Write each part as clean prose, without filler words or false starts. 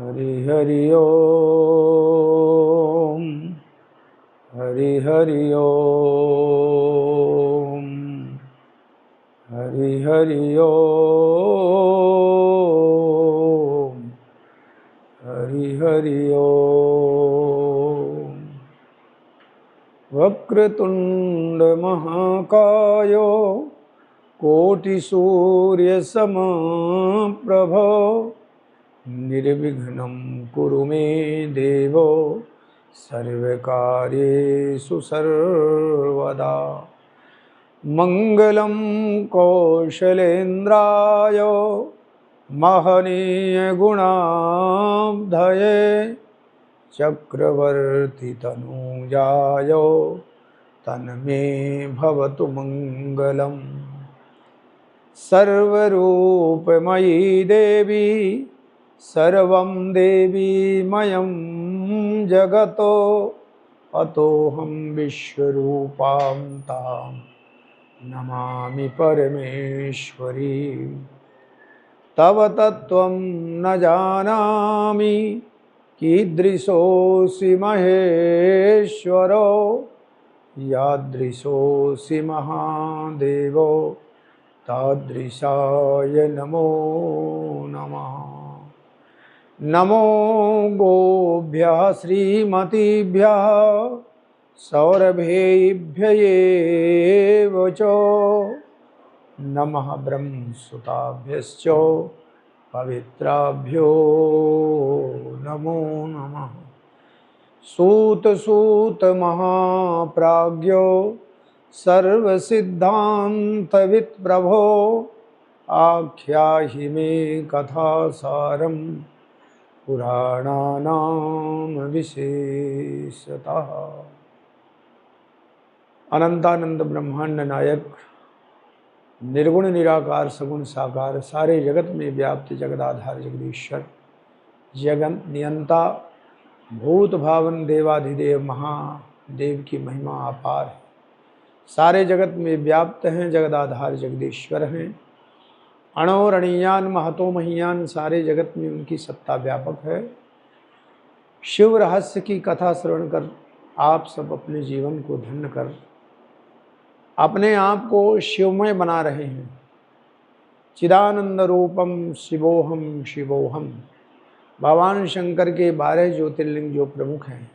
हरि हरि ओम, हरि हरि ओम, हरि हरि ओम, हरि हरि ओम। वक्रतुंड महाकायो कोटिसूर्यसमप्रभो निर्विघ्नं कुरु मे देवो सर्वकार्येषु सर्वदा। मंगलं कौशलेन्द्राय महनीय गुणाब्धये चक्रवर्ती तनूजाय तन्मे भवतु मंगलम्। सर्वरूपमयी देवी सर्वं देवीमयं जगतो अतोऽहं विश्वरूपां तां नमामि परमेश्वरी। तव तत्त्वं न जानामि कीदृशोऽसि महेश्वरो यादृशोऽसि महादेवो तादृशाय नमो नमः। नमो गोभ्यः श्रीमतीभ्यः सौरभेभ्यः एव च नमः ब्रह्मसुताभ्यश्च पवित्राभ्यो नमो नमः। सूत सूत महाप्राज्ञो सर्वसिद्धान्तवित् प्रभो आख्याहि मे कथासारं पुराणानां विशेषतः। अनंतानंद ब्रह्मांड नायक निर्गुण निराकार सगुण साकार सारे जगत में व्याप्त जगदाधार जगदीश्वर जगत नियंता भूत भावन देवाधिदेव महादेव की महिमा अपार है। सारे जगत में व्याप्त हैं, जगदाधार जगदीश्वर हैं। अणोरणीयान महतो महीयान सारे जगत में उनकी सत्ता व्यापक है। शिव रहस्य की कथा श्रवण कर आप सब अपने जीवन को धन्य कर अपने आप को शिवमय बना रहे हैं। चिदानंद रूपम शिवोहम शिवोहम। भगवान शंकर के 12 ज्योतिर्लिंग जो प्रमुख हैं,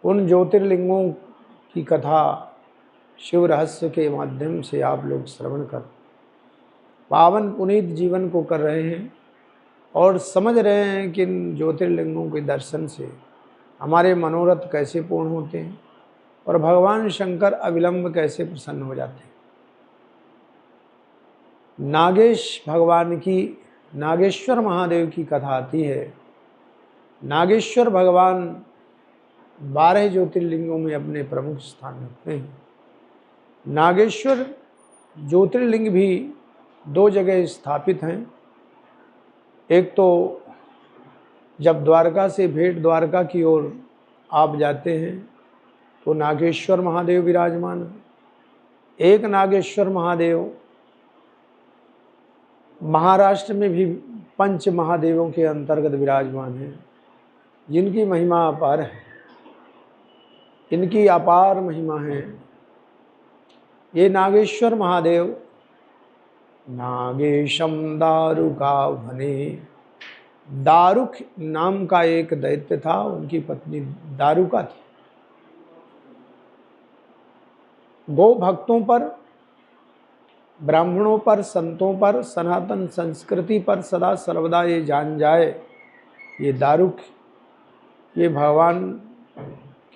उन ज्योतिर्लिंगों की कथा शिव रहस्य के माध्यम से आप लोग श्रवण कर पावन पुनीत जीवन को कर रहे हैं और समझ रहे हैं कि इन ज्योतिर्लिंगों के दर्शन से हमारे मनोरथ कैसे पूर्ण होते हैं और भगवान शंकर अविलंब कैसे प्रसन्न हो जाते हैं। नागेश भगवान की, नागेश्वर महादेव की कथा आती है। नागेश्वर भगवान 12 ज्योतिर्लिंगों में अपने प्रमुख स्थान रखते हैं। नागेश्वर ज्योतिर्लिंग भी 2 जगह स्थापित हैं। एक तो जब द्वारका से भेंट द्वारका की ओर आप जाते हैं तो नागेश्वर महादेव विराजमान है। एक नागेश्वर महादेव महाराष्ट्र में भी पंच महादेवों के अंतर्गत विराजमान हैं, जिनकी महिमा अपार है। इनकी अपार महिमा है। ये नागेश्वर महादेव नागेशम दारुका भने, दारुक नाम का एक दैत्य था, उनकी पत्नी दारुका थी। गो भक्तों पर, ब्राह्मणों पर, संतों पर, सनातन संस्कृति पर सदा सर्वदा ये जान जाए, ये दारुक, ये भगवान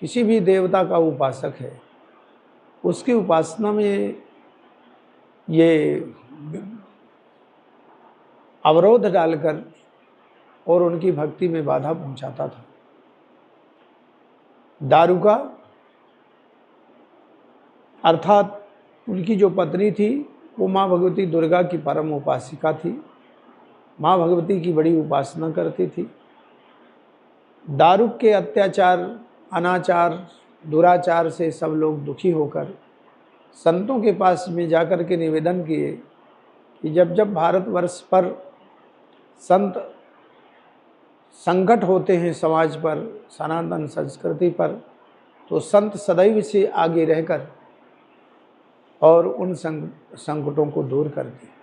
किसी भी देवता का उपासक है, उसकी उपासना में ये अवरोध डालकर और उनकी भक्ति में बाधा पहुंचाता था। दारुका अर्थात उनकी जो पत्नी थी वो माँ भगवती दुर्गा की परम उपासिका थी, माँ भगवती की बड़ी उपासना करती थी। दारुक के अत्याचार, अनाचार, दुराचार से सब लोग दुखी होकर संतों के पास में जाकर के निवेदन किए कि जब जब भारतवर्ष पर संत संकट होते हैं समाज पर, सनातन संस्कृति पर, तो संत सदैव से आगे रहकर और उन संकटों को दूर करते हैं।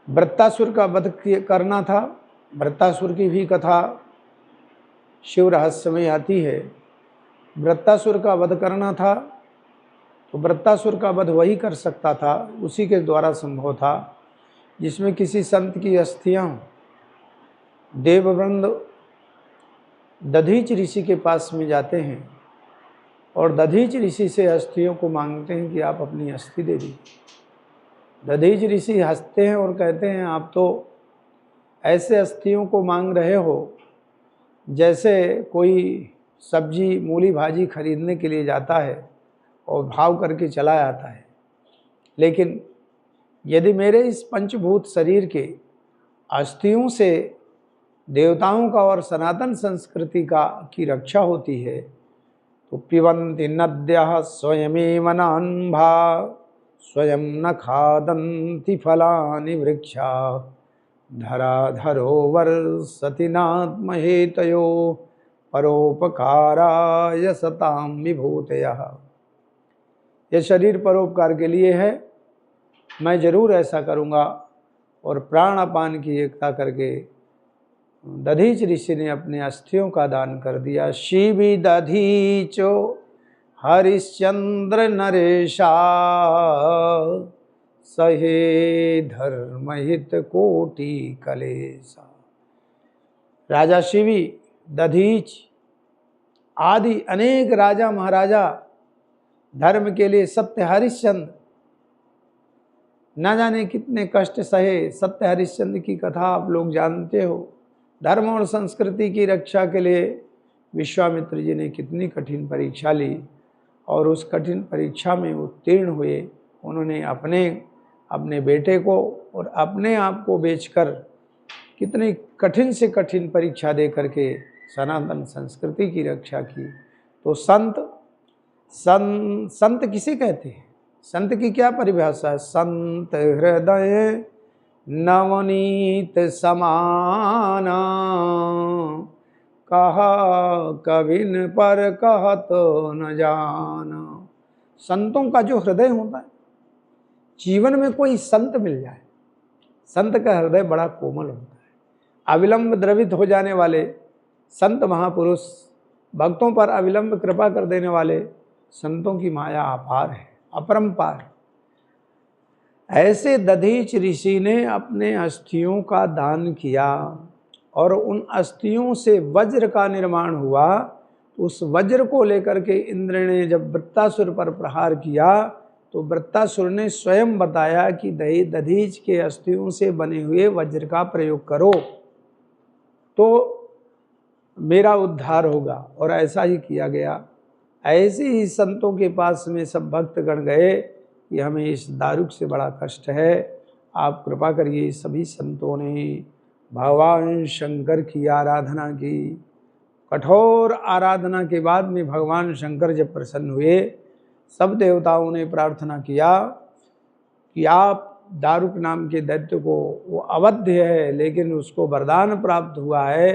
वृत्तासुर का वध करना था। वृत्तासुर की भी कथा शिव रहस्य में आती है। वृत्तासुर का वध करना था तो वृत्तासुर का वध वही कर सकता था, उसी के द्वारा संभव था जिसमें किसी संत की अस्थियां देववृंद दधीच ऋषि के पास में जाते हैं और दधीच ऋषि से अस्थियों को मांगते हैं कि आप अपनी अस्थि दे दीजिए। दधीच ऋषि हंसते हैं और कहते हैं आप तो ऐसे अस्थियों को मांग रहे हो जैसे कोई सब्जी मूली भाजी खरीदने के लिए जाता है और भाव करके चला आता है, लेकिन यदि मेरे इस पंचभूत शरीर के अस्थियों से देवताओं का और सनातन संस्कृति का की रक्षा होती है तो पिबन्ति नद्यः स्वयमेव नान्भा स्वयं न खादन्ति फलानि वृक्षा धराधरो वर्षति नात्महेतयो परोपकाराय सतां विभूतयः। यह शरीर परोपकार के लिए है, मैं जरूर ऐसा करूँगा। और प्राण अपान की एकता करके दधीच ऋषि ने अपने अस्थियों का दान कर दिया। शिवि दधीचो हरिश्चंद्र नरेशा सहे धर्महित कोटि कलेसा। राजा शिवी, दधीच आदि अनेक राजा महाराजा धर्म के लिए, सत्य हरिश्चंद्र न जाने कितने कष्ट सहे। सत्य हरिश्चंद्र की कथा आप लोग जानते हो। धर्म और संस्कृति की रक्षा के लिए विश्वामित्र जी ने कितनी कठिन परीक्षा ली और उस कठिन परीक्षा में उत्तीर्ण हुए। उन्होंने अपने बेटे को और अपने आप को बेचकर कितनी कठिन से कठिन परीक्षा दे करके सनातन संस्कृति की रक्षा की। तो संत किसे कहते हैं? संत की क्या परिभाषा है? संत हृदय नवनीत समाना कहा कविन पर कहत न जाना। संतों का जो हृदय होता है, जीवन में कोई संत मिल जाए, संत का हृदय बड़ा कोमल होता है। अविलंब द्रवित हो जाने वाले संत महापुरुष, भक्तों पर अविलंब कृपा कर देने वाले संतों की माया अपार है, अपरंपार। ऐसे दधीच ऋषि ने अपने अस्थियों का दान किया और उन अस्थियों से वज्र का निर्माण हुआ। उस वज्र को लेकर के इंद्र ने जब वृत्तासुर पर प्रहार किया तो वृत्तासुर ने स्वयं बताया कि दधीच के अस्थियों से बने हुए वज्र का प्रयोग करो तो मेरा उद्धार होगा, और ऐसा ही किया गया। ऐसे ही संतों के पास में सब भक्तगण गए कि हमें इस दारुक से बड़ा कष्ट है, आप कृपा करिए। सभी संतों ने भगवान शंकर की आराधना की। कठोर आराधना के बाद में भगवान शंकर जब प्रसन्न हुए, सब देवताओं ने प्रार्थना किया कि आप दारुक नाम के दैत्य को, वो अवध्य है लेकिन उसको वरदान प्राप्त हुआ है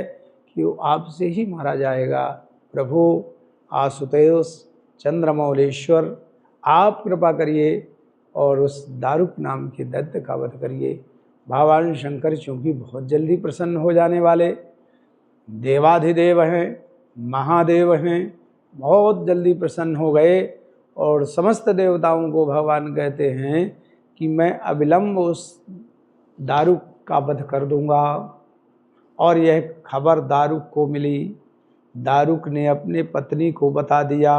कि वो आपसे ही मारा जाएगा। प्रभु आशुतोष चंद्रमौलेश्वर, आप कृपा करिए और उस दारुक नाम के दैत्य का वध करिए। भगवान शंकर चूँकि बहुत जल्दी प्रसन्न हो जाने वाले देवाधिदेव हैं, महादेव हैं, बहुत जल्दी प्रसन्न हो गए और समस्त देवताओं को भगवान कहते हैं कि मैं अविलंब उस दारुक का वध कर दूंगा। और यह खबर दारुक को मिली। दारुक ने अपने पत्नी को बता दिया।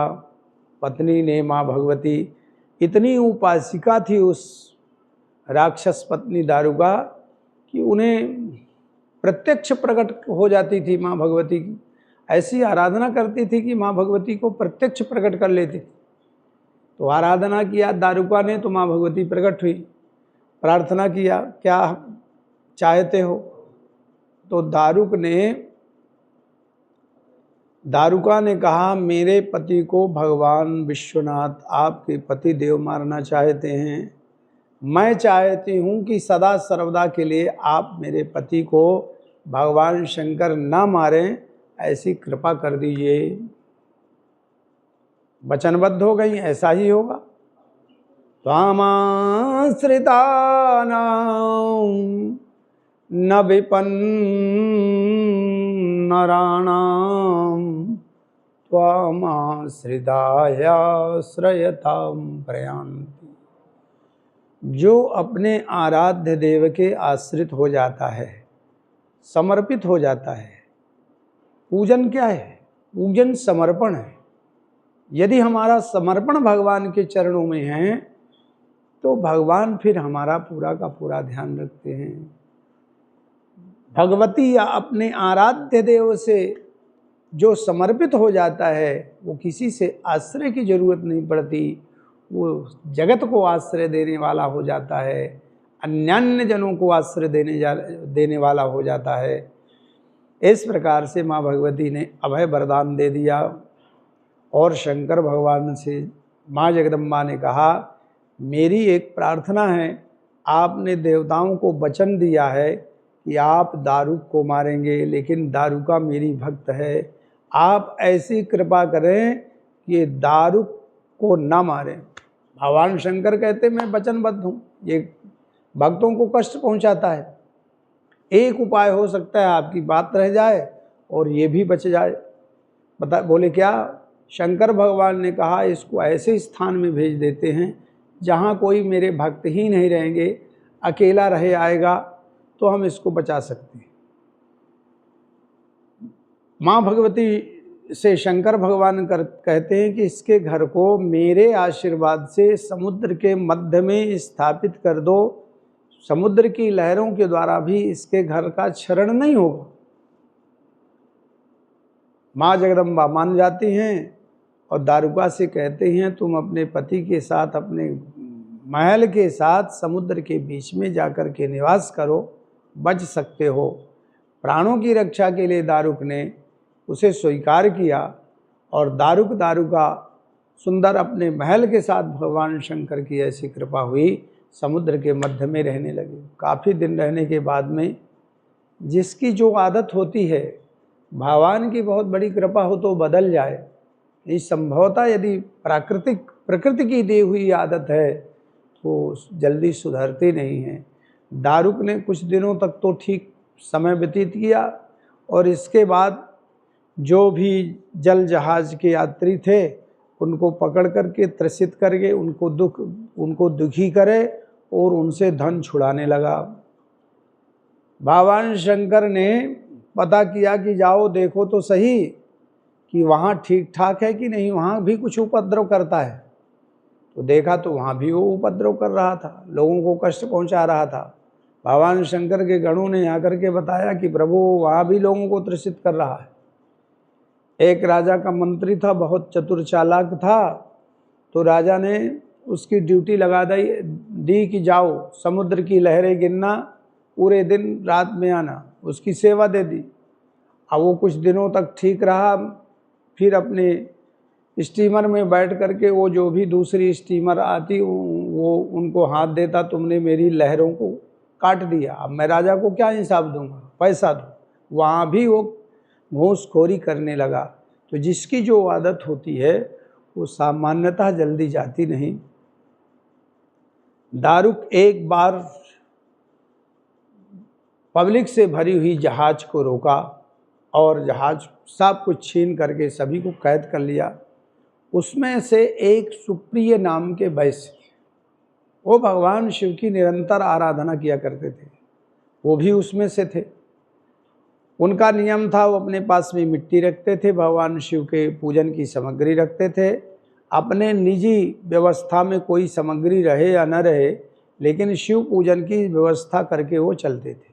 पत्नी ने माँ भगवती, इतनी उपासिका थी उस राक्षस पत्नी दारुका कि उन्हें प्रत्यक्ष प्रकट हो जाती थी माँ भगवती की। ऐसी आराधना करती थी कि माँ भगवती को प्रत्यक्ष प्रकट कर लेती थी। तो आराधना किया दारुका ने तो माँ भगवती प्रकट हुई। प्रार्थना किया, क्या चाहते हो? तो दारुका ने कहा, मेरे पति को भगवान विश्वनाथ आपके पति देव मारना चाहते हैं। मैं चाहती हूँ कि सदा सर्वदा के लिए आप मेरे पति को भगवान शंकर ना मारें, ऐसी कृपा कर दीजिए। वचनबद्ध हो गई, ऐसा ही होगा। त्वामाश्रितानां न विपन्नराणां त्वामाश्रितायाश्रयतां प्रयान्ति। जो अपने आराध्य देव के आश्रित हो जाता है, समर्पित हो जाता है। पूजन क्या है? पूजन समर्पण है। यदि हमारा समर्पण भगवान के चरणों में है तो भगवान फिर हमारा पूरा का पूरा ध्यान रखते हैं। भगवती या अपने आराध्य देव से जो समर्पित हो जाता है वो किसी से आश्रय की जरूरत नहीं पड़ती, वो जगत को आश्रय देने वाला हो जाता है, अन्यान्य जनों को आश्रय देने वाला हो जाता है। इस प्रकार से माँ भगवती ने अभय वरदान दे दिया और शंकर भगवान से माँ जगदम्बा ने कहा, मेरी एक प्रार्थना है, आपने देवताओं को वचन दिया है कि आप दारुक को मारेंगे, लेकिन दारुका मेरी भक्त है, आप ऐसी कृपा करें कि दारुक को ना मारें। भगवान शंकर कहते मैं वचनबद्ध हूँ, ये भक्तों को कष्ट पहुँचाता है। एक उपाय हो सकता है, आपकी बात रह जाए और ये भी बच जाए। बोले क्या? शंकर भगवान ने कहा इसको ऐसे स्थान में भेज देते हैं जहाँ कोई मेरे भक्त ही नहीं रहेंगे, अकेला रहे आएगा तो हम इसको बचा सकते हैं। माँ भगवती से शंकर भगवान कहते हैं कि इसके घर को मेरे आशीर्वाद से समुद्र के मध्य में स्थापित कर दो, समुद्र की लहरों के द्वारा भी इसके घर का क्षरण नहीं होगा। माँ जगदम्बा मान जाती हैं और दारुका से कहते हैं तुम अपने पति के साथ अपने महल के साथ समुद्र के बीच में जाकर के निवास करो, बच सकते हो। प्राणों की रक्षा के लिए दारुक ने उसे स्वीकार किया और दारुका सुंदर अपने महल के साथ भगवान शंकर की ऐसी कृपा हुई, समुद्र के मध्य में रहने लगे। काफ़ी दिन रहने के बाद में जिसकी जो आदत होती है, भगवान की बहुत बड़ी कृपा हो तो बदल जाए। इस संभवतः यदि प्रकृति की दी हुई आदत है तो जल्दी सुधरती नहीं है। दारुक ने कुछ दिनों तक तो ठीक समय व्यतीत किया और इसके बाद जो भी जल जहाज के यात्री थे उनको पकड़ करके त्रसित करके उनको दुखी करे और उनसे धन छुड़ाने लगा। भगवान शंकर ने पता किया कि जाओ देखो तो सही कि वहाँ ठीक ठाक है कि नहीं, वहाँ भी कुछ उपद्रव करता है। तो देखा तो वहाँ भी वो उपद्रव कर रहा था, लोगों को कष्ट पहुँचा रहा था। भगवान शंकर के गणों ने आकर के बताया कि प्रभु वहाँ भी लोगों को त्रसित कर रहा है। एक राजा का मंत्री था, बहुत चतुर चालाक था, तो राजा ने उसकी ड्यूटी लगा दी कि जाओ समुद्र की लहरें गिनना, पूरे दिन रात में आना, उसकी सेवा दे दी। अब वो कुछ दिनों तक ठीक रहा, फिर अपने स्टीमर में बैठ करके वो जो भी दूसरी स्टीमर आती वो उनको हाथ देता, तुमने मेरी लहरों को काट दिया, अब मैं राजा को क्या हिसाब दूंगा, पैसा दो। वहाँ भी वो घूसखोरी करने लगा। तो जिसकी जो आदत होती है वो सामान्यतः जल्दी जाती नहीं। दारुक एक बार पब्लिक से भरी हुई जहाज को रोका और जहाज सब कुछ छीन करके सभी को कैद कर लिया। उसमें से एक सुप्रिय नाम के वैश्य, वो भगवान शिव की निरंतर आराधना किया करते थे, वो भी उसमें से थे। उनका नियम था वो अपने पास में मिट्टी रखते थे, भगवान शिव के पूजन की सामग्री रखते थे। अपने निजी व्यवस्था में कोई सामग्री रहे या न रहे, लेकिन शिव पूजन की व्यवस्था करके वो चलते थे।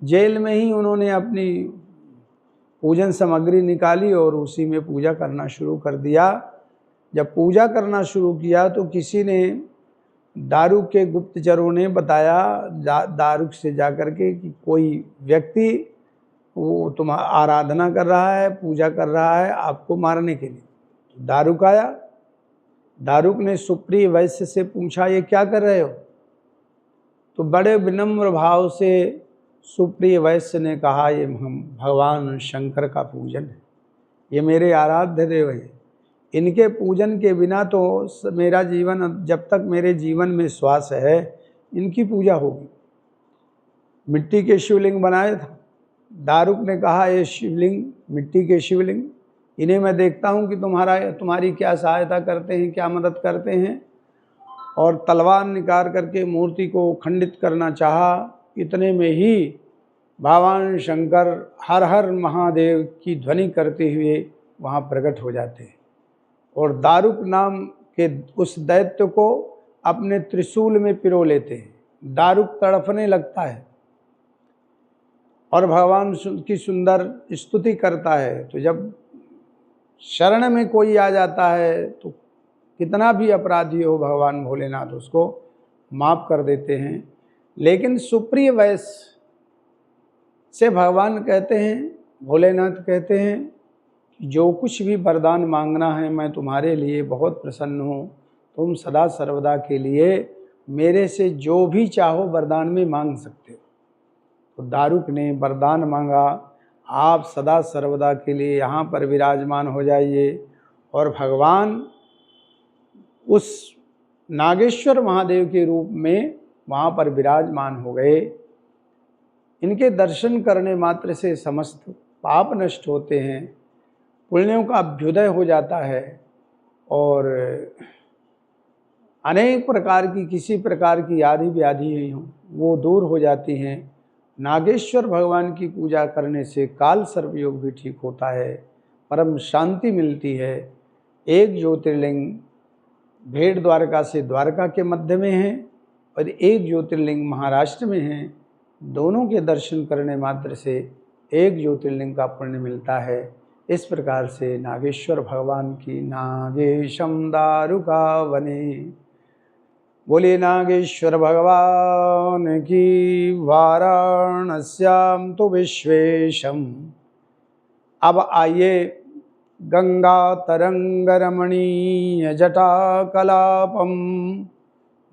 जेल में ही उन्होंने अपनी पूजन सामग्री निकाली और उसी में पूजा करना शुरू कर दिया। जब पूजा करना शुरू किया तो किसी ने, दारुक के गुप्तचरों ने बताया दारुक से जाकर के कि कोई व्यक्ति वो तुम्हारा आराधना कर रहा है, पूजा कर रहा है आपको मारने के लिए। दारुक आया। दारुक ने सुप्रिय वैश्य से पूछा ये क्या कर रहे हो? तो बड़े विनम्र भाव से सुप्रिय वैश्य ने कहा, ये हम भगवान शंकर का पूजन है, ये मेरे आराध्य देव हैं, इनके पूजन के बिना तो मेरा जीवन, जब तक मेरे जीवन में श्वास है इनकी पूजा होगी। मिट्टी के शिवलिंग बनाए था। दारुक ने कहा, ये शिवलिंग, मिट्टी के शिवलिंग, इन्हें मैं देखता हूँ कि तुम्हारी क्या सहायता करते हैं, क्या मदद करते हैं, और तलवार निकाल करके मूर्ति को खंडित करना चाहा। इतने में ही भगवान शंकर हर हर महादेव की ध्वनि करते हुए वहाँ प्रकट हो जाते हैं और दारुक नाम के उस दैत्य को अपने त्रिशूल में पिरो लेते हैं। दारुक तड़पने लगता है और भगवान की सुंदर स्तुति करता है। तो जब शरण में कोई आ जाता है तो कितना भी अपराधी हो, भगवान भोलेनाथ उसको माफ़ कर देते हैं। लेकिन सुप्रिय वैश्य से भगवान कहते हैं, भोलेनाथ कहते हैं, जो कुछ भी वरदान मांगना है मैं तुम्हारे लिए बहुत प्रसन्न हूँ, तुम सदा सर्वदा के लिए मेरे से जो भी चाहो वरदान में मांग सकते हो। तो दारुक ने वरदान मांगा, आप सदा सर्वदा के लिए यहाँ पर विराजमान हो जाइए। और भगवान उस नागेश्वर महादेव के रूप में वहाँ पर विराजमान हो गए। इनके दर्शन करने मात्र से समस्त पाप नष्ट होते हैं, पुण्यों का अभ्युदय हो जाता है और अनेक प्रकार की, किसी प्रकार की आदि व्याधि हो वो दूर हो जाती हैं। नागेश्वर भगवान की पूजा करने से काल सर्पयोग भी ठीक होता है, परम शांति मिलती है। एक ज्योतिर्लिंग भेड़ द्वारका से द्वारका के मध्य में है और एक ज्योतिर्लिंग महाराष्ट्र में है। दोनों के दर्शन करने मात्र से एक ज्योतिर्लिंग का पुण्य मिलता है। इस प्रकार से नागेश्वर भगवान की नागेशम दारुका वने, बोले नागेश्वर भगवान की, वाराणस्याम तो विश्वेशम। अब आइए गंगा तरंग रमणीय जटा कलापम,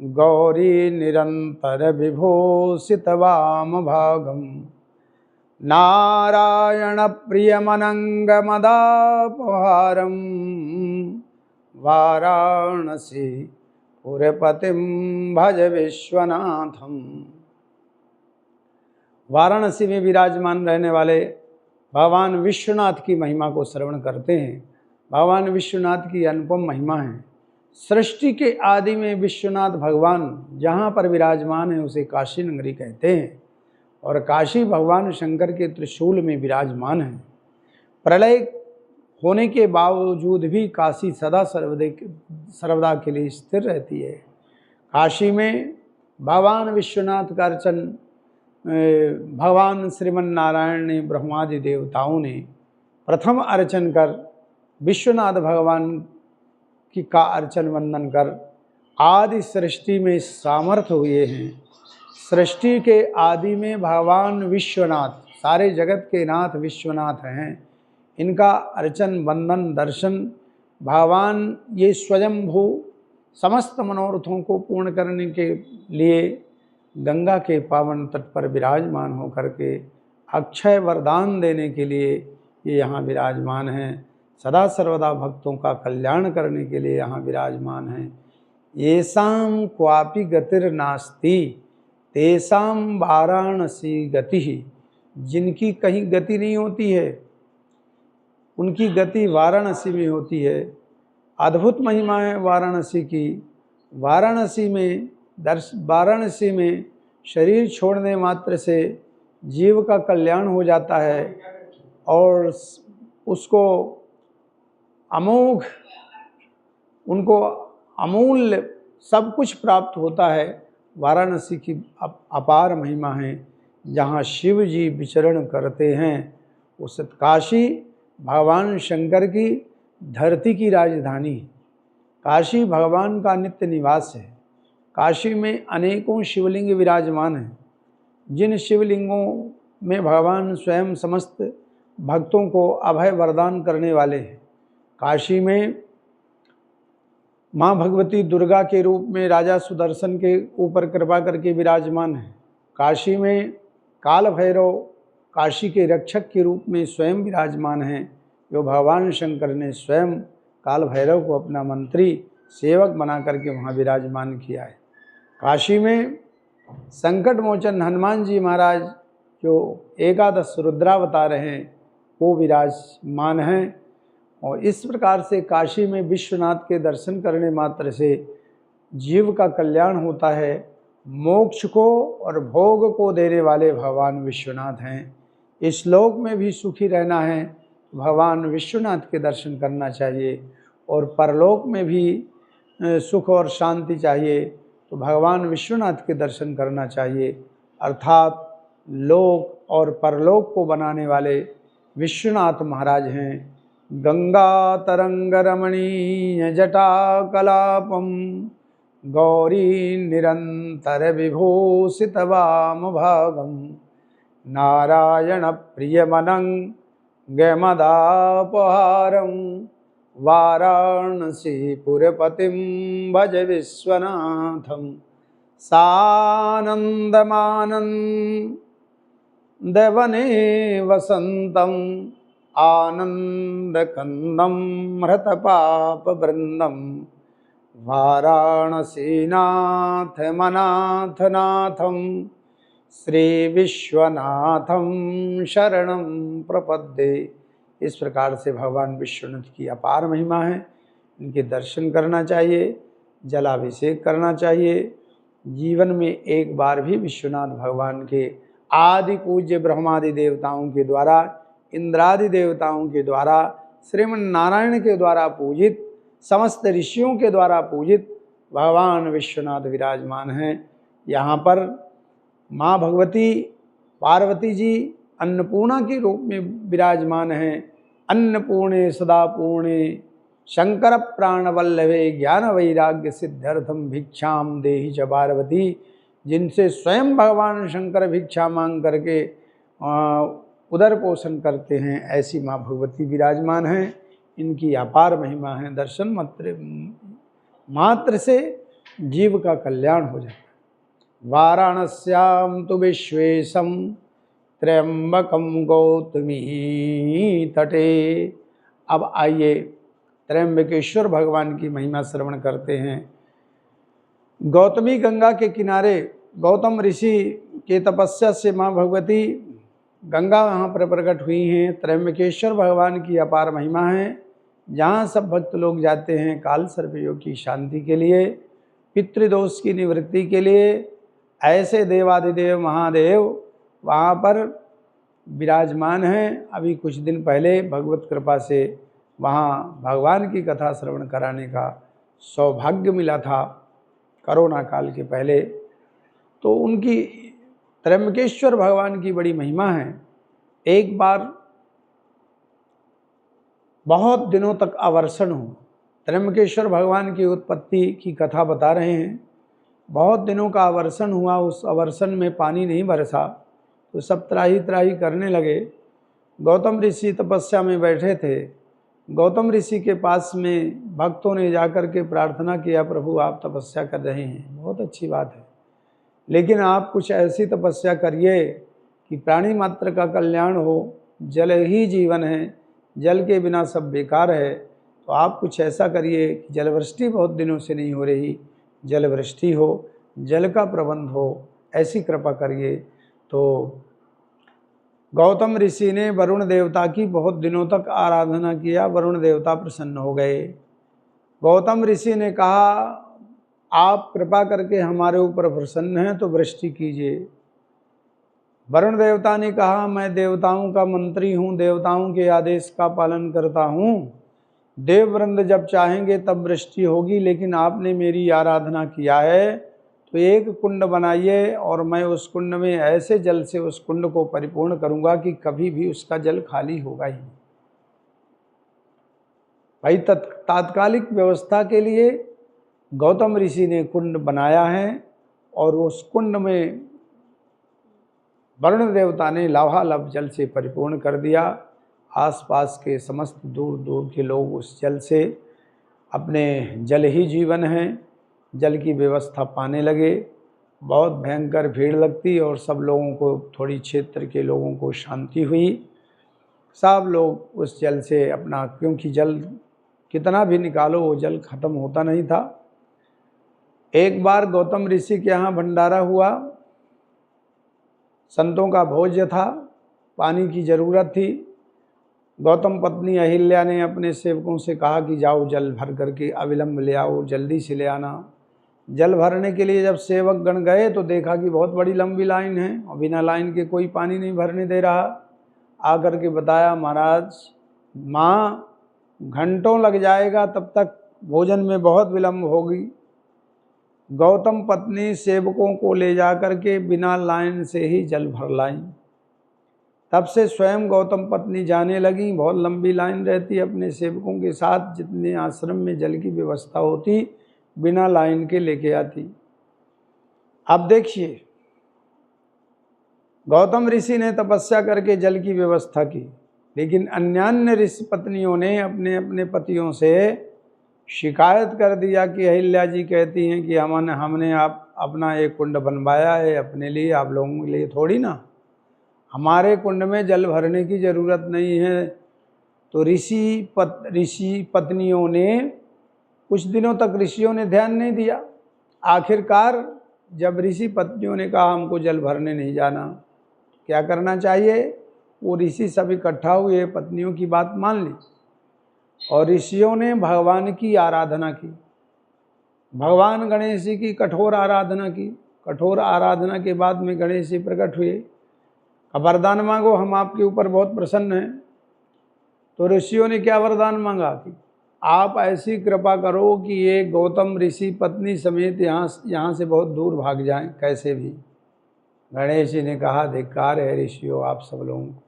गौरी निरंतर विभूषित वाम भागम, नारायण प्रियमनंग मदापहारम, वाराणसी पुरपतिम भज विश्वनाथम। वाराणसी में विराजमान रहने वाले भगवान विश्वनाथ की महिमा को श्रवण करते हैं। भगवान विश्वनाथ की अनुपम महिमा है। सृष्टि के आदि में विश्वनाथ भगवान जहाँ पर विराजमान है उसे काशी नगरी कहते हैं और काशी भगवान शंकर के त्रिशूल में विराजमान है। प्रलय होने के बावजूद भी काशी सदा सर्वदा के लिए स्थिर रहती है। काशी में भगवान विश्वनाथ का अर्चन भगवान श्रीमन नारायण ने, ब्रह्मादि देवताओं ने प्रथम अर्चन कर विश्वनाथ भगवान की का अर्चन वंदन कर आदि सृष्टि में सामर्थ्य हुए हैं। सृष्टि के आदि में भगवान विश्वनाथ, सारे जगत के नाथ विश्वनाथ हैं। इनका अर्चन वंदन दर्शन भगवान ये स्वयंभू समस्त मनोरथों को पूर्ण करने के लिए गंगा के पावन तट पर विराजमान होकर के अक्षय वरदान देने के लिए ये यहाँ विराजमान हैं। सदा सर्वदा भक्तों का कल्याण करने के लिए यहाँ विराजमान हैं। येषां क्वापि गतिर्नास्ति तेषां वाराणसी गति, जिनकी कहीं गति नहीं होती है उनकी गति वाराणसी में होती है। अद्भुत महिमा है वाराणसी की। वाराणसी में शरीर छोड़ने मात्र से जीव का कल्याण हो जाता है और उसको अमोघ, उनको अमूल्य सब कुछ प्राप्त होता है। वाराणसी की अपार महिमा है। जहाँ शिव जी विचरण करते हैं उस काशी भगवान शंकर की धरती की राजधानी है। काशी भगवान का नित्य निवास है। काशी में अनेकों शिवलिंग विराजमान हैं, जिन शिवलिंगों में भगवान स्वयं समस्त भक्तों को अभय वरदान करने वाले हैं। काशी में माँ भगवती दुर्गा के रूप में राजा सुदर्शन के ऊपर कृपा करके विराजमान है। काशी में काल भैरव काशी के रक्षक के रूप में स्वयं विराजमान हैं, जो भगवान शंकर ने स्वयं काल भैरव को अपना मंत्री सेवक बना करके वहाँ विराजमान किया है। काशी में संकट मोचन हनुमान जी महाराज जो 11 रुद्रावतार हैं वो विराजमान हैं। और इस प्रकार से काशी में विश्वनाथ के दर्शन करने मात्र से जीव का कल्याण होता है। मोक्ष को और भोग को देने वाले भगवान विश्वनाथ हैं। इस लोक में भी सुखी रहना है तो भगवान विश्वनाथ के दर्शन करना चाहिए, और परलोक में भी सुख और शांति चाहिए तो भगवान विश्वनाथ के दर्शन करना चाहिए। अर्थात लोक और परलोक को बनाने वाले विश्वनाथ महाराज हैं। गंगा तरंग रमणीय जटा कलापम गौरी निरंतर विभूषित वाम भागम नारायण प्रियमनंग गमदापहारम वाराणसी पुरपतिम भज विश्वनाथम सानंदमानंदवने वसंतम आनंदकंदम हृतपापवृंदम वाराणसीनाथ मनाथनाथम श्री विश्वनाथम शरणं प्रपद्ये। इस प्रकार से भगवान विश्वनाथ की अपार महिमा है। इनके दर्शन करना चाहिए, जलाभिषेक करना चाहिए। जीवन में एक बार भी विश्वनाथ भगवान के आदि पूज्य ब्रह्मादि देवताओं के द्वारा, इंद्रादि देवताओं के द्वारा, श्रीमन नारायण के द्वारा पूजित, समस्त ऋषियों के द्वारा पूजित भगवान विश्वनाथ विराजमान हैं। यहाँ पर माँ भगवती पार्वती जी अन्नपूर्णा के रूप में विराजमान हैं। अन्नपूर्णे सदा पूर्णे शंकर प्राण वल्लभे ज्ञान वैराग्य सिद्ध्यर्थम भिक्षाम देहि च पार्वती, जिनसे स्वयं भगवान शंकर भिक्षा मांग करके उदर पोषण करते हैं, ऐसी माँ भगवती विराजमान हैं। इनकी अपार महिमा है। दर्शन मात्र से जीव का कल्याण हो जाता है। वाराणस्याम तु विश्वेशम त्र्यंबकम गौतमी तटे। अब आइए त्र्यंबकेश्वर भगवान की महिमा श्रवण करते हैं। गौतमी गंगा के किनारे गौतम ऋषि के तपस्या से माँ भगवती गंगा वहाँ पर प्रकट हुई हैं। त्र्यंबकेश्वर भगवान की अपार महिमा है, जहाँ सब भक्त लोग जाते हैं काल सर्पयोग की शांति के लिए, पितृदोष की निवृत्ति के लिए। ऐसे देवादिदेव महादेव वहाँ पर विराजमान हैं। अभी कुछ दिन पहले भगवत कृपा से वहाँ भगवान की कथा श्रवण कराने का सौभाग्य मिला था, कोरोना काल के पहले। तो उनकी त्र्यंबकेश्वर भगवान की बड़ी महिमा है। एक बार बहुत दिनों तक आवर्षण हुआ। त्र्यंबकेश्वर भगवान की उत्पत्ति की कथा बता रहे हैं। बहुत दिनों का आवर्षण हुआ, उस आवर्षण में पानी नहीं बरसा तो सब त्राही त्राही करने लगे। गौतम ऋषि तपस्या में बैठे थे। गौतम ऋषि के पास में भक्तों ने जाकर के प्रार्थना किया, प्रभु आप तपस्या कर रहे हैं, बहुत अच्छी बात है, लेकिन आप कुछ ऐसी तपस्या करिए कि प्राणी मात्र का कल्याण हो। जल ही जीवन है, जल के बिना सब बेकार है। तो आप कुछ ऐसा करिए कि जलवृष्टि बहुत दिनों से नहीं हो रही, जलवृष्टि हो, जल का प्रबंध हो, ऐसी कृपा करिए। तो गौतम ऋषि ने वरुण देवता की बहुत दिनों तक आराधना किया। वरुण देवता प्रसन्न हो गए। गौतम ऋषि ने कहा आप कृपा करके हमारे ऊपर प्रसन्न हैं तो वृष्टि कीजिए। वरुण देवता ने कहा मैं देवताओं का मंत्री हूँ, देवताओं के आदेश का पालन करता हूँ, देववृंद जब चाहेंगे तब वृष्टि होगी, लेकिन आपने मेरी आराधना किया है तो एक कुंड बनाइए और मैं उस कुंड में ऐसे जल से उस कुंड को परिपूर्ण करूँगा कि कभी भी उसका जल खाली होगा ही नहीं। भाई तात्कालिक व्यवस्था के लिए गौतम ऋषि ने कुंड बनाया है और उस कुंड में वरुण देवता ने लबालब जल से परिपूर्ण कर दिया। आसपास के समस्त दूर दूर के लोग उस जल से अपने, जल ही जीवन है, जल की व्यवस्था पाने लगे। बहुत भयंकर भीड़ लगती और सब लोगों को, थोड़ी क्षेत्र के लोगों को शांति हुई। सब लोग उस जल से अपना, क्योंकि जल कितना भी निकालो वो जल खत्म होता नहीं था। एक बार गौतम ऋषि के यहाँ भंडारा हुआ, संतों का भोज्य था, पानी की ज़रूरत थी। गौतम पत्नी अहिल्या ने अपने सेवकों से कहा कि जाओ जल भर करके अविलंब ले आओ, जल्दी से ले आना। जल भरने के लिए जब सेवक गण गए तो देखा कि बहुत बड़ी लंबी लाइन है और बिना लाइन के कोई पानी नहीं भरने दे रहा। आकर के बताया, महाराज माँ घंटों लग जाएगा, तब तक भोजन में बहुत विलंब होगी। गौतम पत्नी सेवकों को ले जाकर के बिना लाइन से ही जल भर लाई। तब से स्वयं गौतम पत्नी जाने लगी, बहुत लंबी लाइन रहती, अपने सेवकों के साथ जितने आश्रम में जल की व्यवस्था होती बिना लाइन के लेके आती। अब देखिए, गौतम ऋषि ने तपस्या करके जल की व्यवस्था की, लेकिन अन्यान्य ऋषि पत्नियों ने अपने अपने पतियों से शिकायत कर दिया कि अहिल्या जी कहती हैं कि हमने आप अपना एक कुंड बनवाया है अपने लिए, आप लोगों के लिए थोड़ी ना, हमारे कुंड में जल भरने की ज़रूरत नहीं है। तो ऋषि पत्नियों ने कुछ दिनों तक ऋषियों ने ध्यान नहीं दिया। आखिरकार जब ऋषि पत्नियों ने कहा हमको जल भरने नहीं जाना, क्या करना चाहिए, वो ऋषि सब इकट्ठा हुए, पत्नियों की बात मान ली और ऋषियों ने भगवान की आराधना की। भगवान गणेश जी की कठोर आराधना की। कठोर आराधना के बाद में गणेश जी प्रकट हुए, अब वरदान मांगो, हम आपके ऊपर बहुत प्रसन्न हैं। तो ऋषियों ने क्या वरदान मांगा कि आप ऐसी कृपा करो कि ये गौतम ऋषि पत्नी समेत यहाँ से बहुत दूर भाग जाएं, कैसे भी। गणेश जी ने कहा, धिक्कार है ऋषियों आप सब लोगों को।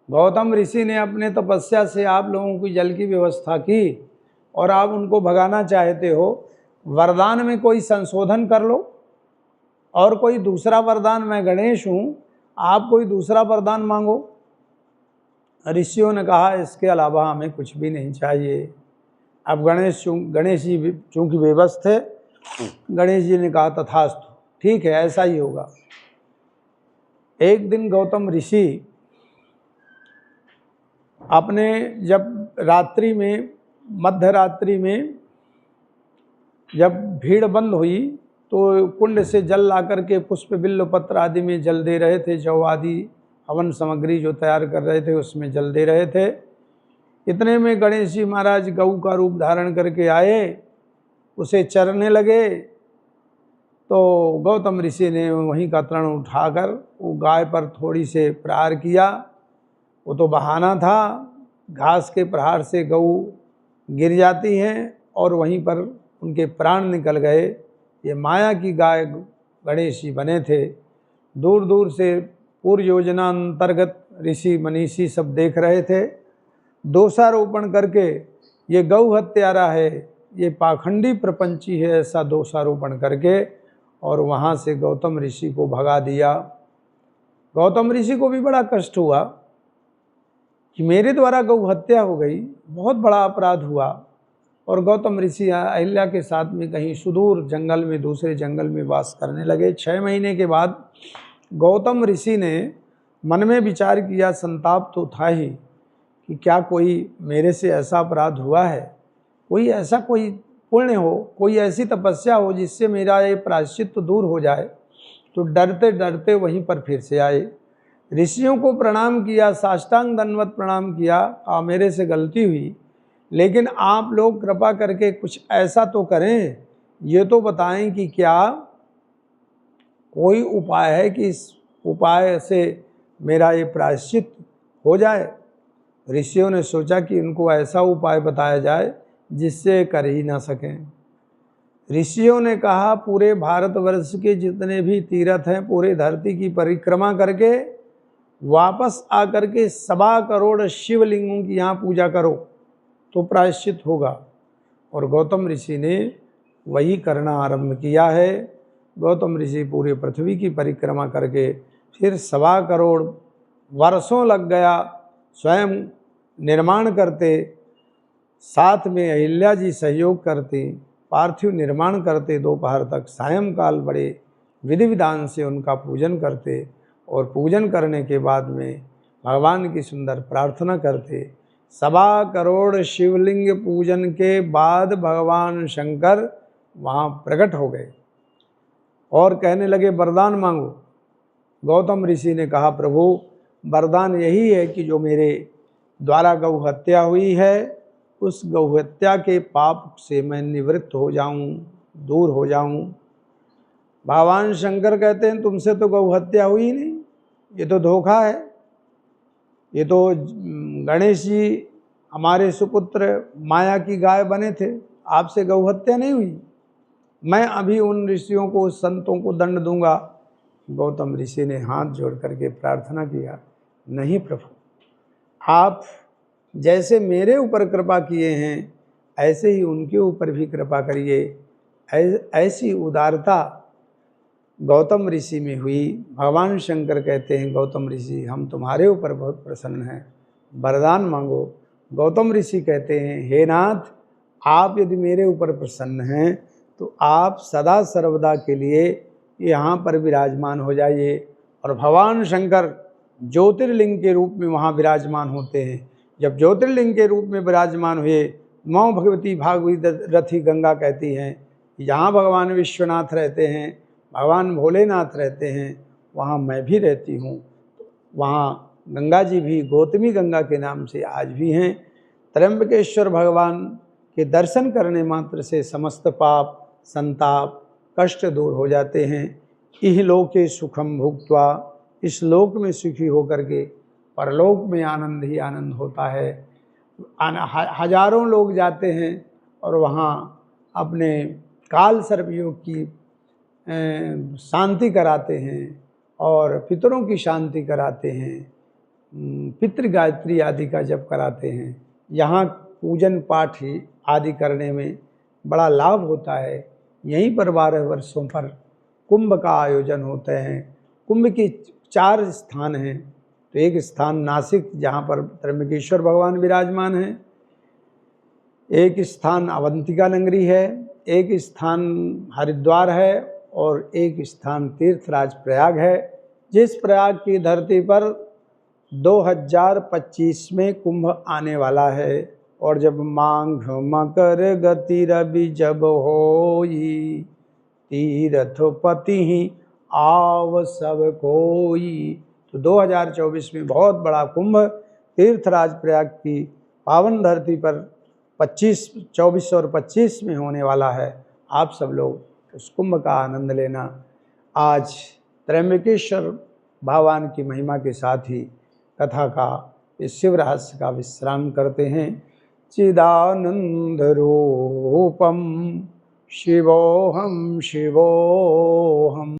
गौतम ऋषि ने अपने तपस्या से आप लोगों की जल की व्यवस्था की और आप उनको भगाना चाहते हो। वरदान में कोई संशोधन कर लो और कोई दूसरा वरदान, मैं गणेश हूँ, आप कोई दूसरा वरदान मांगो। ऋषियों ने कहा, इसके अलावा हमें कुछ भी नहीं चाहिए। अब गणेश जी चूँकि बेबस थे, गणेश जी ने कहा तथास्तु, ठीक है ऐसा ही होगा। एक दिन गौतम ऋषि अपने, जब रात्रि में, मध्य रात्रि में जब भीड़ बंद हुई तो कुंड से जल ला करके पुष्प बिल्व पत्र आदि में जल दे रहे थे, जौ आदि हवन सामग्री जो तैयार कर रहे थे उसमें जल दे रहे थे। इतने में गणेश जी महाराज गऊ का रूप धारण करके आए, उसे चरने लगे। तो गौतम ऋषि ने वहीं का तृण उठाकर वो गाय पर थोड़ी से प्रहार किया। वो तो बहाना था, घास के प्रहार से गऊ गिर जाती हैं और वहीं पर उनके प्राण निकल गए। ये माया की गाय गणेश जी बने थे। दूर दूर से पूर्व योजना अंतर्गत ऋषि मनीषी सब देख रहे थे। दोषारोपण करके ये गौ हत्यारा है, ये पाखंडी प्रपंची है, ऐसा दोषारोपण करके और वहाँ से गौतम ऋषि को भगा दिया। गौतम ऋषि को भी बड़ा कष्ट हुआ कि मेरे द्वारा गौ हत्या हो गई, बहुत बड़ा अपराध हुआ। और गौतम ऋषि अहिल्या के साथ में कहीं सुदूर जंगल में, दूसरे जंगल में वास करने लगे। 6 महीने के बाद गौतम ऋषि ने मन में विचार किया, संताप तो था ही कि क्या कोई मेरे से ऐसा अपराध हुआ है, कोई ऐसा कोई पुण्य हो, कोई ऐसी तपस्या हो जिससे मेरा ये प्रायश्चित तो दूर हो जाए। तो डरते डरते वहीं पर फिर से आए, ऋषियों को प्रणाम किया, साष्टांग दंडवत प्रणाम किया, मेरे से गलती हुई, लेकिन आप लोग कृपा करके कुछ ऐसा तो करें, ये तो बताएं कि क्या कोई उपाय है कि इस उपाय से मेरा ये प्रायश्चित हो जाए। ऋषियों ने सोचा कि इनको ऐसा उपाय बताया जाए जिससे कर ही ना सकें। ऋषियों ने कहा, पूरे भारतवर्ष के जितने भी तीर्थ हैं, पूरे धरती की परिक्रमा करके वापस आकर के 1.25 करोड़ शिवलिंगों की यहाँ पूजा करो तो प्रायश्चित होगा। और गौतम ऋषि ने वही करना आरंभ किया है। गौतम ऋषि पूरे पृथ्वी की परिक्रमा करके फिर 1.25 करोड़ वर्षों लग गया स्वयं निर्माण करते, साथ में अहिल्या जी सहयोग करती। पार्थिव निर्माण करते दोपहर तक, सायंकाल बड़े विधि विधान से उनका पूजन करते और पूजन करने के बाद में भगवान की सुंदर प्रार्थना करते। 1.25 करोड़ शिवलिंग पूजन के बाद भगवान शंकर वहाँ प्रकट हो गए और कहने लगे वरदान मांगो। गौतम ऋषि ने कहा प्रभु वरदान यही है कि जो मेरे द्वारा गौ हत्या हुई है उस गौ हत्या के पाप से मैं निवृत्त हो जाऊं, दूर हो जाऊं। भगवान शंकर कहते हैं तुमसे तो गौ हत्या हुई नहीं, ये तो धोखा है। ये तो गणेश जी हमारे सुपुत्र माया की गाय बने थे, आपसे गौ हत्या नहीं हुई। मैं अभी उन ऋषियों को, उस संतों को दंड दूंगा। गौतम ऋषि ने हाथ जोड़ करके प्रार्थना किया, नहीं प्रभु, आप जैसे मेरे ऊपर कृपा किए हैं ऐसे ही उनके ऊपर भी कृपा करिए। ऐसी उदारता गौतम ऋषि में हुई। भगवान शंकर कहते हैं गौतम ऋषि हम तुम्हारे ऊपर बहुत प्रसन्न हैं, वरदान मांगो। गौतम ऋषि कहते हैं हे नाथ, आप यदि मेरे ऊपर प्रसन्न हैं तो आप सदा सर्वदा के लिए यहाँ पर विराजमान हो जाइए। और भगवान शंकर ज्योतिर्लिंग के रूप में वहाँ विराजमान होते हैं। जब ज्योतिर्लिंग के रूप में विराजमान हुए, माँ भगवती भागीरथी गंगा कहती हैं यहाँ भगवान विश्वनाथ रहते हैं, भगवान भोलेनाथ रहते हैं, वहाँ मैं भी रहती हूँ। वहाँ गंगा जी भी गौतमी गंगा के नाम से आज भी हैं। त्र्यंबकेश्वर भगवान के दर्शन करने मात्र से समस्त पाप संताप कष्ट दूर हो जाते हैं। इहलोके सुखम भुक्त्वा, इस लोक में सुखी होकर के परलोक में आनंद ही आनंद होता है। हजारों लोग जाते हैं और वहाँ अपने काल सर्पयोग की शांति कराते हैं और पितरों की शांति कराते हैं, पितृ गायत्री आदि का जप कराते हैं। यहाँ पूजन पाठ ही आदि करने में बड़ा लाभ होता है। यहीं पर 12 वर्षों पर कुंभ का आयोजन होते हैं। कुंभ की 4 स्थान हैं। तो एक स्थान नासिक जहाँ पर त्र्यंबकेश्वर भगवान विराजमान हैं, एक स्थान अवंतिका नगरी है, एक स्थान हरिद्वार है और एक स्थान तीर्थराज प्रयाग है। जिस प्रयाग की धरती पर 2025 में कुंभ आने वाला है। और जब माघ मकर गति रवि जब होई, तीर्थपति ही आव सब कोई। तो 2024 में बहुत बड़ा कुंभ तीर्थराज प्रयाग की पावन धरती पर 24 और 25 में होने वाला है। आप सब लोग उस कुंभ का आनंद लेना। आज त्र्यंबकेश्वर भगवान की महिमा के साथ ही कथा का इस शिव रहस्य का विश्राम करते हैं। चिदानंद रूपम शिवोहम शिवोहम।